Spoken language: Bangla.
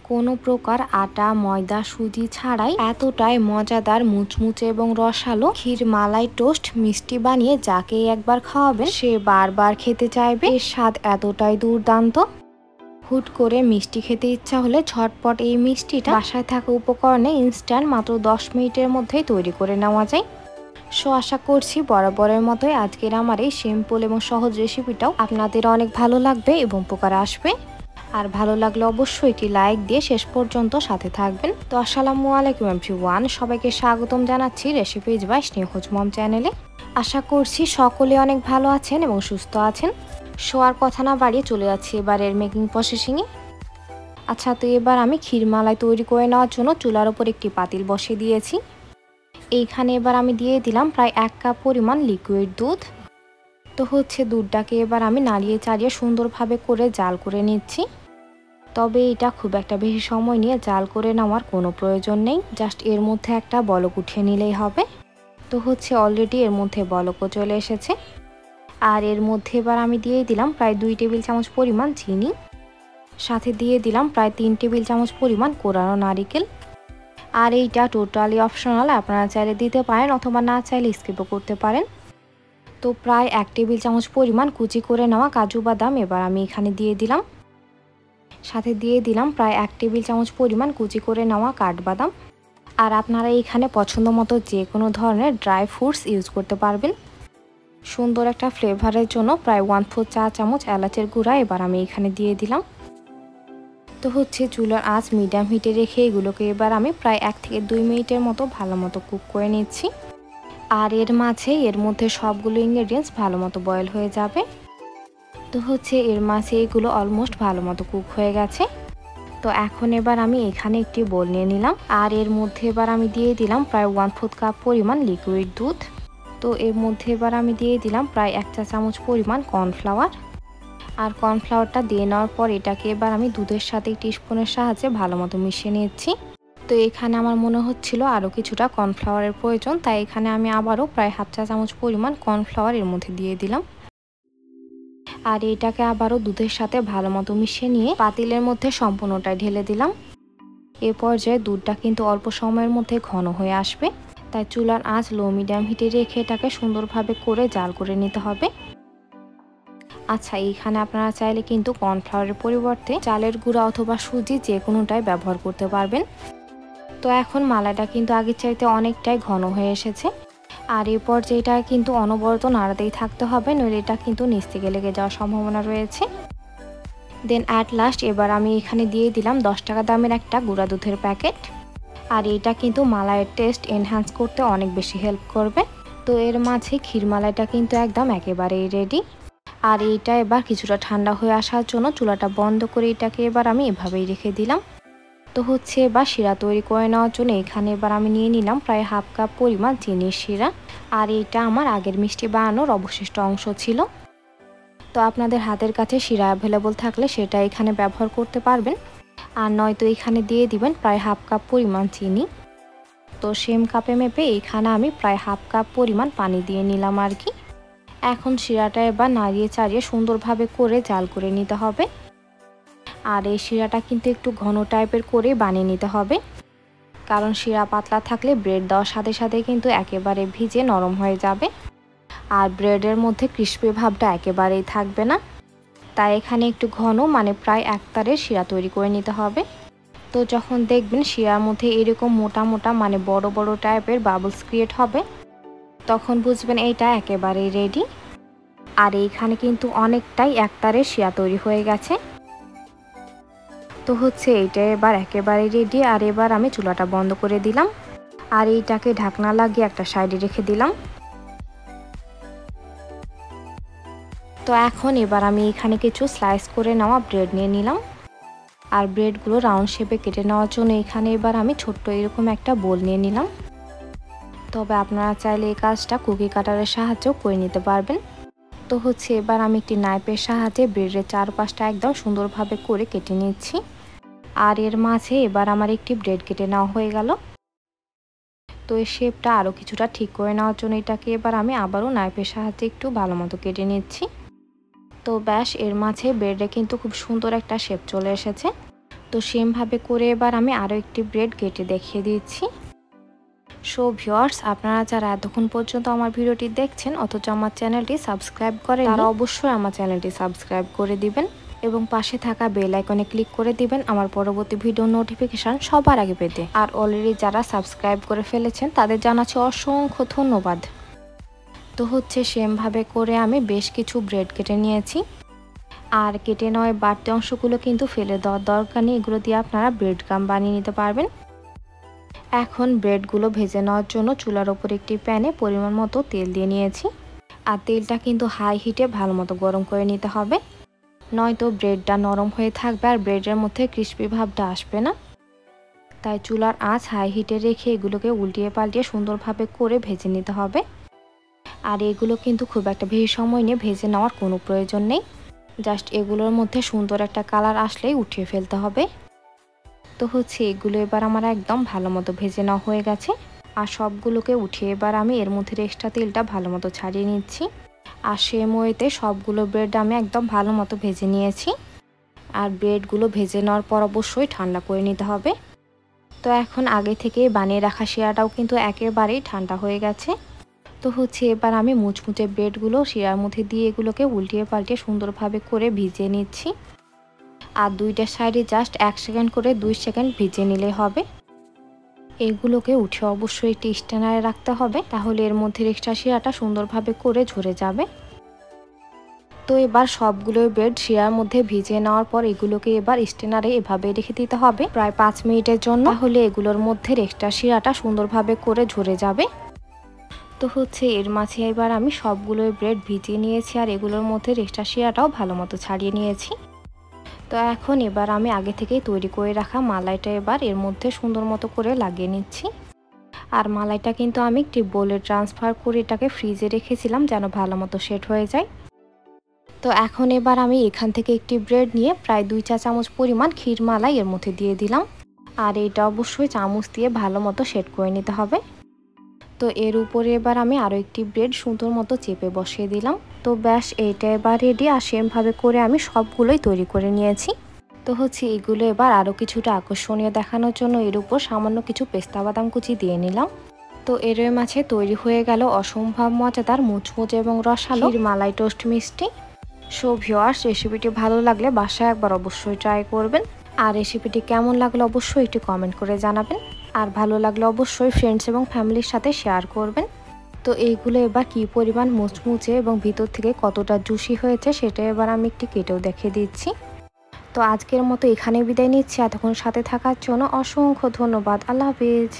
কোনো প্রকার আটা, ময়দা, সুজি ছাড়াই এতটাই মজাদার, মুচমুচে এবং রসালো ক্ষীর মালাই টোস্ট মিষ্টি বানিয়ে যাকে একবার খাওয়াবেন সে বারবার খেতে চাইবে। এর স্বাদ এতটাই দুর্দান্ত। হুট করে মিষ্টি খেতে ইচ্ছা হলে ঝটপট এই মিষ্টিটা বাসায় থাকা উপকরণে ইনস্ট্যান্ট মাত্র 10 মিনিটের মধ্যেই তৈরি করে নেওয়া যায়। সো আশা করছি বরাবরের মতোই আজকের আমার এই সিম্পল এবং সহজ রেসিপিটাও আপনাদের অনেক ভালো লাগবে এবং উপকারে আসবে। আর ভালো লাগলে অবশ্যই একটি লাইক দিয়ে শেষ পর্যন্ত সাথে থাকবেন। তো আসসালামু আলাইকুম এভরিওয়ান, সবাইকে স্বাগতম জানাচ্ছি রেসিপিজ বাই স্নেহজ মম চ্যানেলে। আশা করছি সকলে অনেক ভালো আছেন এবং সুস্থ আছেন। সো আর কথা না বাড়িয়ে চলে যাচ্ছি এবারের মেকিং প্রসেসিংয়ে। আচ্ছা, তো এবার আমি ক্ষীরমালাই তৈরি করে নেওয়ার জন্য চুলার ওপর একটি পাতিল বসিয়ে দিয়েছি। এইখানে এবার আমি দিয়ে দিলাম প্রায় 1 কাপ পরিমাণ লিকুইড দুধ। তো দুধটাকে এবার আমি নাড়িয়ে চাড়িয়ে সুন্দরভাবে করে জাল করে নিচ্ছি। তবে এটা খুব একটা বেশি সময় নিয়ে জাল করে নেওয়ার কোনো প্রয়োজন নেই, জাস্ট এর মধ্যে একটা বলক উঠিয়ে নিলেই হবে। তো অলরেডি এর মধ্যে বলকও চলে এসেছে। আর এর মধ্যে এবার আমি দিয়ে দিলাম প্রায় 2 টেবিল চামচ পরিমাণ চিনি, সাথে দিয়ে দিলাম প্রায় 3 টেবিল চামচ পরিমাণ কোরানো নারিকেল। আর এইটা টোটালি অপশনাল, আপনারা চাইলে দিতে পারেন অথবা না চাইলে স্কিপও করতে পারেন। তো প্রায় 1 টেবিল চামচ পরিমাণ কুচি করে নেওয়া কাজু বাদাম এবার আমি এখানে দিয়ে দিলাম। সাথে দিয়ে দিলাম প্রায় 1 টেবিল চামচ পরিমাণ কুচি করে নেওয়া কাঠবাদাম। আর আপনারা এখানে পছন্দ মতো যে কোনো ধরনের ড্রাই ফ্রুটস ইউজ করতে পারবেন। সুন্দর একটা ফ্লেভারের জন্য প্রায় 1/4 চা চামচ এলাচের গুঁড়া এবার আমি এখানে দিয়ে দিলাম। তো চুলার আঁচ মিডিয়াম হিটে রেখে এগুলোকে এবার আমি প্রায় 1 থেকে 2 মিনিটের মতো ভালো মতো কুক করে নিচ্ছি। আর এর মাঝে এর মধ্যে সবগুলো ইনগ্রেডিয়েন্টস ভালো মতো বয়েল হয়ে যাবে। তো এর মাঝে এগুলো অলমোস্ট ভালো মতো কুক হয়ে গেছে। তো এখন এবার আমি এখানে একটি বোল নিয়ে নিলাম। আর এর মধ্যে এবার আমি দিয়ে দিলাম প্রায় 1/4 কাপ পরিমাণ লিকুইড দুধ। তো এর মধ্যে এবার আমি দিয়ে দিলাম প্রায় 1 চা চামচ পরিমাণ কর্নফ্লাওয়ার। আর কর্নফ্লাওয়ারটা দিয়ে নেওয়ার পর এটাকে এবার আমি দুধের সাথে একটি স্পুনের সাহায্যে ভালো মতো মিশিয়ে নিচ্ছি। তো এখানে আমার মনে হচ্ছিল আরও কিছুটা কর্নফ্লাওয়ারের প্রয়োজন, তাই এখানে আমি আবারও প্রায় 1/2 চা চামচ পরিমাণ কর্নফ্লাওয়ার এর মধ্যে দিয়ে দিলাম। আর এটাকে আবারও দুধের সাথে ভালো মতো মিশিয়ে নিয়ে পাতিলের মধ্যে সম্পূর্ণটাই ঢেলে দিলাম। এ পর্যায়ে দুধটা কিন্তু অল্প সময়ের মধ্যে ঘন হয়ে আসবে, তাই চুলার আঁচ লো মিডিয়াম হিটে রেখে এটাকে সুন্দরভাবে করে জাল করে নিতে হবে। আচ্ছা, এইখানে আপনারা চাইলে কিন্তু কর্নফ্লাওয়ারের পরিবর্তে চালের গুঁড়া অথবা সুজি যে কোনোটাই ব্যবহার করতে পারবেন। তো এখন মালাইটা কিন্তু আগের চাইতে অনেকটাই ঘন হয়ে এসেছে। আর এই পর্যায়ে এটা কিন্তু অনবরত নাড়াতেই থাকতে হবে, নইলে এটা কিন্তু নিচ থেকে লেগে যাওয়ার সম্ভাবনা রয়েছে। দেন অ্যাট লাস্ট এবার আমি এখানে দিয়ে দিলাম 10 টাকা দামের একটা গুঁড়া দুধের প্যাকেট। আর এটা কিন্তু মালাইয়ের টেস্ট এনহ্যান্স করতে অনেক বেশি হেল্প করবে। তো এর মাঝে ক্ষীর মালাইটা কিন্তু একদম একেবারেই রেডি। আর এইটা এবার কিছুটা ঠান্ডা হয়ে আসার জন্য চুলাটা বন্ধ করে এটাকে এবার আমি এভাবেই রেখে দিলাম। তো এবার শিরা তৈরি করে নেওয়ার জন্য এখানে এবার আমি নিয়ে নিলাম প্রায় 1/2 কাপ পরিমাণ চিনির শিরা। আর এটা আমার আগের মিষ্টি বানানোর অবশিষ্ট অংশ ছিল। তো আপনাদের হাতের কাছে শিরা অ্যাভেলেবল থাকলে সেটা এখানে ব্যবহার করতে পারবেন, আর নয়তো এখানে দিয়ে দিবেন প্রায় 1/2 কাপ পরিমাণ চিনি। তো সেম কাপে মেপে এখানে আমি প্রায় 1/2 কাপ পরিমাণ পানি দিয়ে নিলাম আর কি। এখন শিরাটা এবার নাড়িয়ে চাড়িয়ে সুন্দরভাবে করে জাল করে নিতে হবে। আর এই শিরাটা কিন্তু একটু ঘন টাইপের করে বানিয়ে নিতে হবে, কারণ শিরা পাতলা থাকলে ব্রেড দেওয়ার সাথে সাথে কিন্তু একেবারে ভিজে নরম হয়ে যাবে, আর ব্রেডের মধ্যে ক্রিস্পি ভাবটা একেবারেই থাকবে না। তাই এখানে একটু ঘন মানে প্রায় 1 তারের শিরা তৈরি করে নিতে হবে। তো যখন দেখবেন শিরার মধ্যে এরকম মোটা মোটা মানে বড় বড় টাইপের বাবলস ক্রিয়েট হবে, তখন বুঝবেন এইটা একেবারেই রেডি। আর এইখানে কিন্তু অনেকটাই 1 তারের শিরা তৈরি হয়ে গেছে। তো এইটা এবার একেবারে রেডি। আর এবার আমি চুলাটা বন্ধ করে দিলাম। আর এইটাকে ঢাকনা লাগিয়ে একটা সাইডে রেখে দিলাম। তো এখন এবার আমি এখানে কিছু স্লাইস করে নেওয়া ব্রেড নিয়ে নিলাম। আর ব্রেডগুলো রাউন্ড শেপে কেটে নেওয়ার জন্য এখানে এবার আমি ছোট্ট এরকম একটা বোল নিয়ে নিলাম। তবে আপনারা চাইলে এই কাজটা কুকি কাটারের সাহায্যেও করে নিতে পারবেন। তো এবার আমি একটি নাইফের সাহায্যে ব্রেডের চারপাশটা একদম সুন্দরভাবে করে কেটে নিচ্ছি। আর এর মাঝে এবার আমার একটি ব্রেড কেটে নেওয়া হয়ে গেল। তো এই শেপটা আরও কিছুটা ঠিক করে নেওয়ার জন্য এটাকে এবার আমি আবারও নাইফের সাহায্যে একটু ভালো মতো কেটে নিচ্ছি। তো ব্যাস, এর মাঝে ব্রেডে কিন্তু খুব সুন্দর একটা শেপ চলে এসেছে। তো তো সেমভাবে করে এবার আমি আরও একটি ব্রেড কেটে দেখিয়ে দিচ্ছি। সো ভিউয়ার্স, আপনারা যারা এতক্ষণ পর্যন্ত আমার ভিডিওটি দেখছেন অথচ আমার চ্যানেলটি সাবস্ক্রাইব করেন, তারা অবশ্যই আমার চ্যানেলটি সাবস্ক্রাইব করে দিবেন এবং পাশে থাকা বেল আইকনে ক্লিক করে দিবেন আমার পরবর্তী ভিডিও নোটিফিকেশন সবার আগে পেতে। আর অলরেডি যারা সাবস্ক্রাইব করে ফেলেছেন তাদের জানাচ্ছি অসংখ্য ধন্যবাদ। তো সেমভাবে করে আমি বেশ কিছু ব্রেড কেটে নিয়েছি। আর কেটে নেওয়া বাড়তি অংশগুলো কিন্তু ফেলে দেওয়ার দরকার নেই, এগুলো দিয়ে আপনারা ব্রেড গাম বানিয়ে নিতে পারবেন। এখন ব্রেডগুলো ভেজে নেওয়ার জন্য চুলার ওপর একটি প্যানে পরিমাণ মতো তেল দিয়ে নিয়েছি। আর তেলটা কিন্তু হাই হিটে ভালো মতো গরম করে নিতে হবে, নয়তো ব্রেডটা নরম হয়ে থাকবে আর ব্রেডের মধ্যে ক্রিস্পি ভাবটা আসবে না। তাই চুলার আঁচ হাই হিটে রেখে এগুলোকে উল্টিয়ে পাল্টিয়ে সুন্দরভাবে করে ভেজে নিতে হবে। আর এগুলো কিন্তু খুব একটা বেশি সময় নিয়ে ভেজে নেওয়ার কোনো প্রয়োজন নেই, জাস্ট এগুলোর মধ্যে সুন্দর একটা কালার আসলেই উঠিয়ে ফেলতে হবে। তো এগুলো এবার আমার একদম ভালো মতো ভেজে নেওয়া হয়ে গেছে। আর সবগুলোকে উঠিয়ে এবার আমি এর মধ্যে এক্সট্রা তেলটা ভালো মতো ছাড়িয়ে নিচ্ছি। আর সেম ওয়েতে সবগুলো ব্রেড আমি একদম ভালো মতো ভেজে নিয়েছি। আর ব্রেডগুলো ভেজে নেওয়ার পর অবশ্যই ঠান্ডা করে নিতে হবে। তো এখন আগে থেকে বানিয়ে রাখা শিরাটাও কিন্তু একেবারেই ঠান্ডা হয়ে গেছে। তো এবার আমি মুচমুচে ব্রেডগুলো শিরার মধ্যে দিয়ে এগুলোকে উল্টিয়ে পাল্টিয়ে সুন্দরভাবে করে ভিজিয়ে নিচ্ছি। আর দুইটা সাইডে জাস্ট 1 সেকেন্ড করে 2 সেকেন্ড ভিজিয়ে নিলে হবে। এগুলোকে উঠে অবশ্যই একটি স্ট্যান্ডারে রাখতে হবে, তাহলে এর মধ্যে এক্সট্রা শিরাটা সুন্দরভাবে করে ঝরে যাবে। তো এবার সবগুলো ব্রেড শিরার মধ্যে ভিজিয়ে নেওয়ার পর এগুলোকে এবার স্ট্যান্ডারে এভাবে রেখে দিতে হবে প্রায় 5 মিনিটের জন্য, তাহলে এগুলোর মধ্যে এক্সট্রা শিরাটা সুন্দরভাবে করে ঝরে যাবে। তো এর মাঝে এবার আমি সবগুলো ব্রেড ভিজিয়ে নিয়েছি আর এগুলোর মধ্যে এক্সট্রা শিরাটাও ভালো মতো ছাড়িয়ে নিয়েছি। তো এখন এবার আমি আগে থেকেই তৈরি করে রাখা মালাইটা এবার এর মধ্যে সুন্দর মতো করে লাগিয়ে নিচ্ছি। আর মালাইটা কিন্তু আমি একটি বোলে ট্রান্সফার করে এটাকে ফ্রিজে রেখেছিলাম যেন ভালো মতো সেট হয়ে যায়। তো এখন এবার আমি এখান থেকে একটি ব্রেড নিয়ে প্রায় 2 চা চামচ পরিমাণ ক্ষীর মালাই এর মধ্যে দিয়ে দিলাম। আর এটা অবশ্যই চামচ দিয়ে ভালো মতো সেট করে নিতে হবে। তো এর উপরে এবার আমি আরও একটি ব্রেড সুন্দর মতো চেপে বসিয়ে দিলাম। তো ব্যাস এইটা এবার রেডি। আর সেমভাবে করে আমি সবগুলোই তৈরি করে নিয়েছি। তো এগুলো এবার আরও কিছুটা আকর্ষণীয় দেখানোর জন্য এর উপর সামান্য কিছু পেস্তা বাদাম কুচি দিয়ে নিলাম। তো এর মাঝে তৈরি হয়ে গেল অসম্ভব মজাদার মুচমুচে এবং রসালো মালাই টোস্ট মিষ্টি। সো ভিউয়ার্স, রেসিপিটি ভালো লাগলে বাসায় একবার অবশ্যই ট্রাই করবেন। আর রেসিপিটি কেমন লাগলো অবশ্যই একটু কমেন্ট করে জানাবেন। আর ভালো লাগলে অবশ্যই ফ্রেন্ডস এবং ফ্যামিলির সাথে শেয়ার করবেন। তো এইগুলো এবার কি পরিমাণ মুচমুচে এবং ভিতর থেকে কতটা জুসি হয়েছে সেটা এবার আমি একটু কেটেও দেখিয়ে দিচ্ছি। তো আজকের মতো এখানে বিদায় নিচ্ছি। এতক্ষণ সাথে থাকার জন্য অসংখ্য ধন্যবাদ। আল্লাহ হাফিজ।